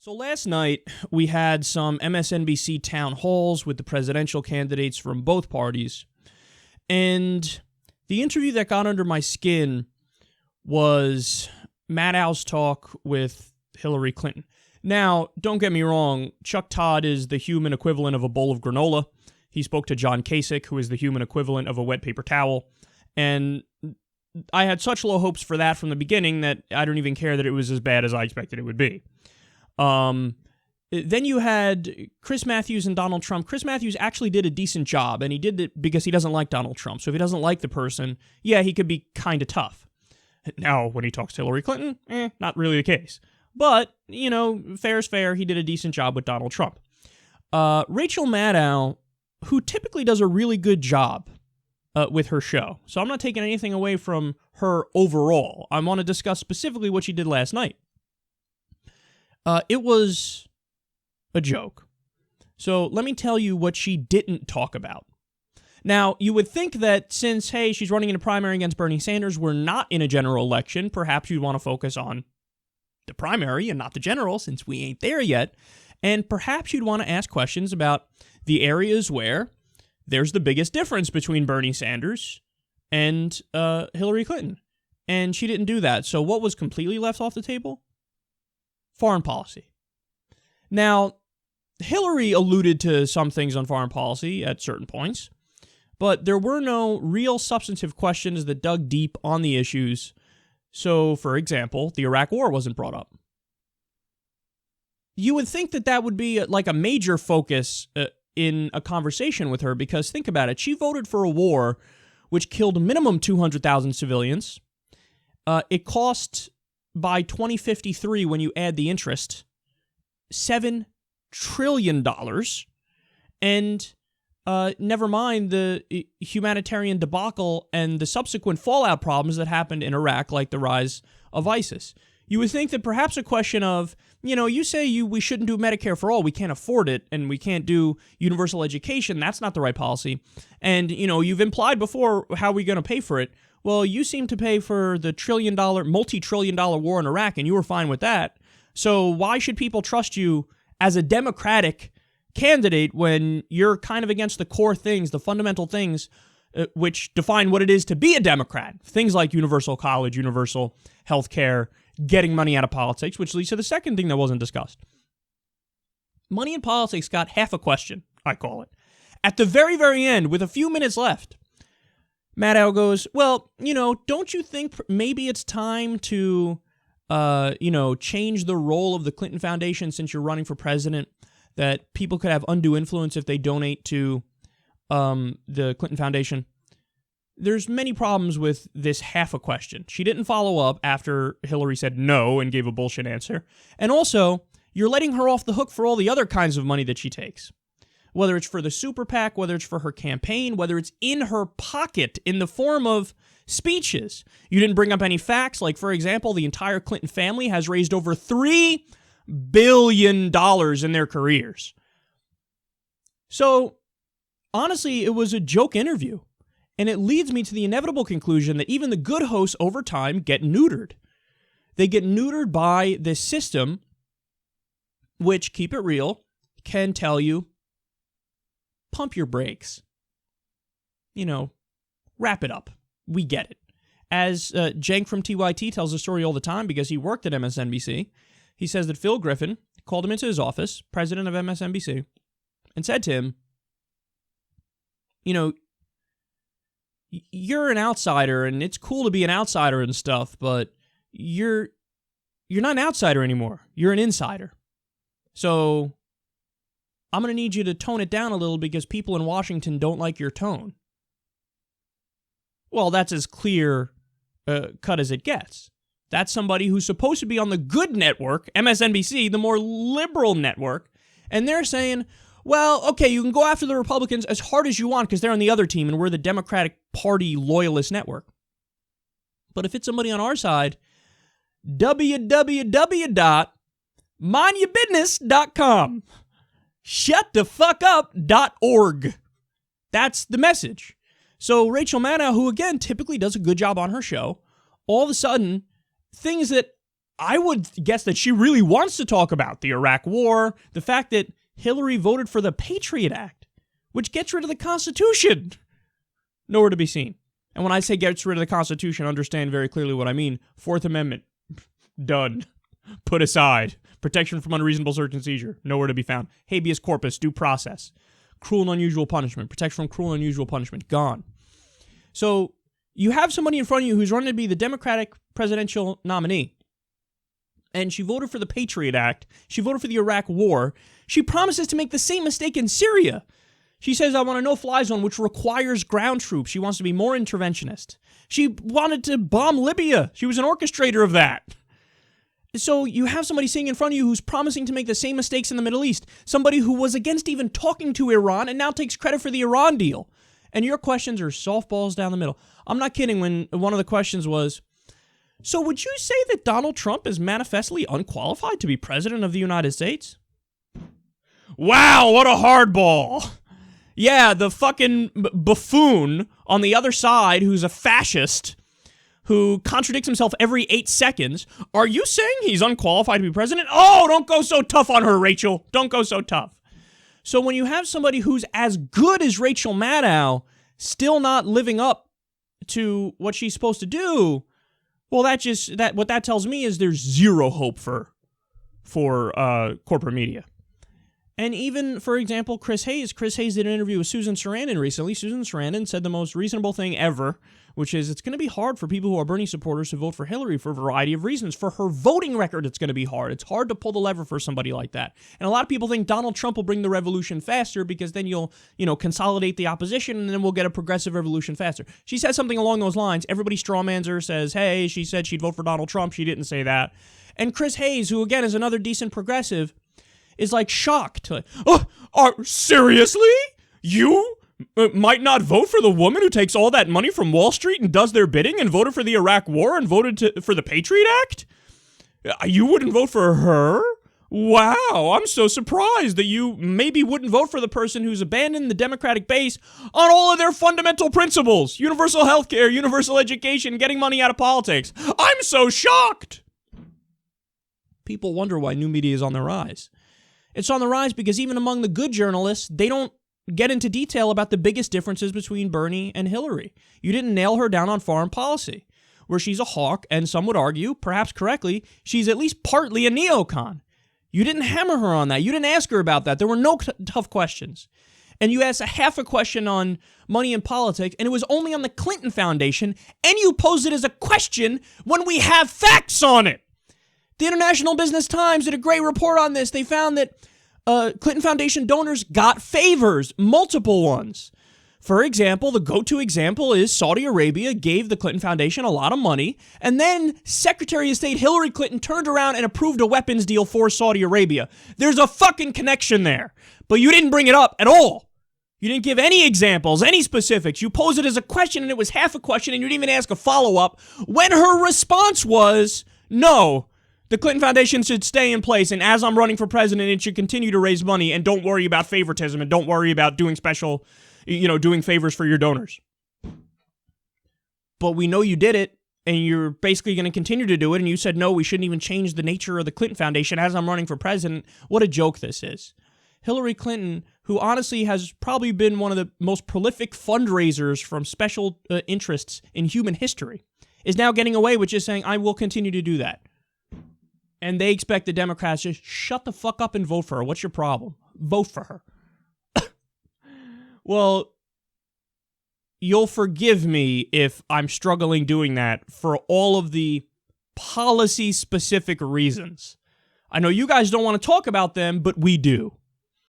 So last night, we had some MSNBC town halls with the presidential candidates from both parties, and the interview that got under my skin was Maddow's talk with Hillary Clinton. Now, don't get me wrong, Chuck Todd is the human equivalent of a bowl of granola. He spoke to John Kasich, who is the human equivalent of a wet paper towel, and I had such low hopes for that from the beginning that I don't even care that it was as bad as I expected it would be. Then you had Chris Matthews and Donald Trump. Chris Matthews actually did a decent job, and he did it because he doesn't like Donald Trump. So if he doesn't like the person, yeah, he could be kind of tough. Now, when he talks to Hillary Clinton, not really the case. But, you know, fair is fair. He did a decent job with Donald Trump. Rachel Maddow, who typically does a really good job with her show. So I'm not taking anything away from her overall. I want to discuss specifically what she did last night. It was a joke. So let me tell you what she didn't talk about. Now, you would think that since, hey, she's running in a primary against Bernie Sanders, we're not in a general election, perhaps you'd want to focus on the primary and not the general, since we ain't there yet. And perhaps you'd want to ask questions about the areas where there's the biggest difference between Bernie Sanders and Hillary Clinton. And she didn't do that. So what was completely left off the table? Foreign policy. Now, Hillary alluded to some things on foreign policy at certain points, but there were no real substantive questions that dug deep on the issues. So, for example, the Iraq War wasn't brought up. You would think that that would be like a major focus in a conversation with her, because think about it. She voted for a war which killed minimum 200,000 civilians. It cost, by 2053, when you add the interest, $7 trillion. And never mind the humanitarian debacle and the subsequent fallout problems that happened in Iraq, like the rise of ISIS. You would think that perhaps a question of, you know, you say we shouldn't do Medicare for all, we can't afford it, and we can't do universal education, that's not the right policy. And, you know, you've implied before, how are we going to pay for it? Well, you seem to pay for the multi-trillion-dollar war in Iraq, and you were fine with that. So why should people trust you as a Democratic candidate when you're kind of against the core things, the fundamental things which define what it is to be a Democrat? Things like universal college, universal health care, getting money out of politics, which leads to the second thing that wasn't discussed. Money in politics got half a question, I call it. At the very, very end, with a few minutes left, Maddow goes, well, you know, don't you think maybe it's time to, change the role of the Clinton Foundation since you're running for president, that people could have undue influence if they donate to the Clinton Foundation? There's many problems with this half a question. She didn't follow up after Hillary said no and gave a bullshit answer. And also, you're letting her off the hook for all the other kinds of money that she takes. Whether it's for the super PAC, whether it's for her campaign, whether it's in her pocket in the form of speeches. You didn't bring up any facts, like, for example, the entire Clinton family has raised over $3 billion in their careers. So, honestly, it was a joke interview. And it leads me to the inevitable conclusion that even the good hosts over time get neutered. They get neutered by this system, which, keep it real, can tell you, pump your brakes. You know, wrap it up. We get it. As Cenk from TYT tells the story all the time because he worked at MSNBC, he says that Phil Griffin called him into his office, president of MSNBC, and said to him, you know, you're an outsider, and it's cool to be an outsider and stuff, but you're not an outsider anymore. You're an insider. So I'm going to need you to tone it down a little because people in Washington don't like your tone. Well, that's as clear cut as it gets. That's somebody who's supposed to be on the good network, MSNBC, the more liberal network, and they're saying, well, okay, you can go after the Republicans as hard as you want because they're on the other team and we're the Democratic Party loyalist network. But if it's somebody on our side, www.mindyourbusiness.com. shutthefuckup.org. That's the message. So Rachel Maddow, who again typically does a good job on her show, all of a sudden, things that I would guess that she really wants to talk about the Iraq War, the fact that Hillary voted for the Patriot Act, which gets rid of the Constitution. Nowhere to be seen. And when I say gets rid of the Constitution, understand very clearly what I mean. Fourth Amendment. Done. Put aside. Protection from unreasonable search and seizure. Nowhere to be found. Habeas corpus. Due process. Cruel and unusual punishment. Protection from cruel and unusual punishment. Gone. So you have somebody in front of you who's running to be the Democratic presidential nominee. And she voted for the Patriot Act. She voted for the Iraq War. She promises to make the same mistake in Syria. She says, I want a no-fly zone, which requires ground troops. She wants to be more interventionist. She wanted to bomb Libya. She was an orchestrator of that. So you have somebody sitting in front of you who's promising to make the same mistakes in the Middle East. Somebody who was against even talking to Iran and now takes credit for the Iran deal. And your questions are softballs down the middle. I'm not kidding when one of the questions was, so would you say that Donald Trump is manifestly unqualified to be president of the United States? Wow, what a hardball. Yeah, the fucking buffoon on the other side who's a fascist who contradicts himself every 8 seconds. Are you saying he's unqualified to be president? Oh, don't go so tough on her, Rachel. Don't go so tough. So when you have somebody who's as good as Rachel Maddow still not living up to what she's supposed to do, well, what that tells me is there's zero hope for corporate media. And even, for example, Chris Hayes did an interview with Susan Sarandon recently. Susan Sarandon said the most reasonable thing ever, which is it's going to be hard for people who are Bernie supporters to vote for Hillary for a variety of reasons. For her voting record, it's going to be hard. It's hard to pull the lever for somebody like that. And a lot of people think Donald Trump will bring the revolution faster because then you'll, consolidate the opposition and then we'll get a progressive revolution faster. She says something along those lines. Everybody strawmans her, says, hey, she said she'd vote for Donald Trump. She didn't say that. And Chris Hayes, who again is another decent progressive, is like shocked. Like, seriously? You might not vote for the woman who takes all that money from Wall Street and does their bidding and voted for the Iraq War and voted for the Patriot Act? You wouldn't vote for her? Wow, I'm so surprised that you maybe wouldn't vote for the person who's abandoned the Democratic base on all of their fundamental principles. Universal health care, universal education, getting money out of politics. I'm so shocked. People wonder why new media is on the rise. It's on the rise because even among the good journalists, they don't get into detail about the biggest differences between Bernie and Hillary. You didn't nail her down on foreign policy, where she's a hawk, and some would argue, perhaps correctly, she's at least partly a neocon. You didn't hammer her on that. You didn't ask her about that. There were no tough questions. And you asked a half a question on money in politics, and it was only on the Clinton Foundation, and you posed it as a question when we have facts on it. The International Business Times did a great report on this. They found that Clinton Foundation donors got favors, multiple ones. For example, the go-to example is Saudi Arabia gave the Clinton Foundation a lot of money, and then Secretary of State Hillary Clinton turned around and approved a weapons deal for Saudi Arabia. There's a fucking connection there, but you didn't bring it up at all. You didn't give any examples, any specifics. You posed it as a question, and it was half a question, and you didn't even ask a follow-up when her response was, no, the Clinton Foundation should stay in place, and as I'm running for president, it should continue to raise money, and don't worry about favoritism, and don't worry about doing special, doing favors for your donors. But we know you did it, and you're basically going to continue to do it, and you said, no, we shouldn't even change the nature of the Clinton Foundation as I'm running for president. What a joke this is. Hillary Clinton, who honestly has probably been one of the most prolific fundraisers from special interests in human history, is now getting away with just saying, I will continue to do that. And they expect the Democrats to just shut the fuck up and vote for her. What's your problem? Vote for her. Well, you'll forgive me if I'm struggling doing that for all of the policy-specific reasons. I know you guys don't want to talk about them, but we do.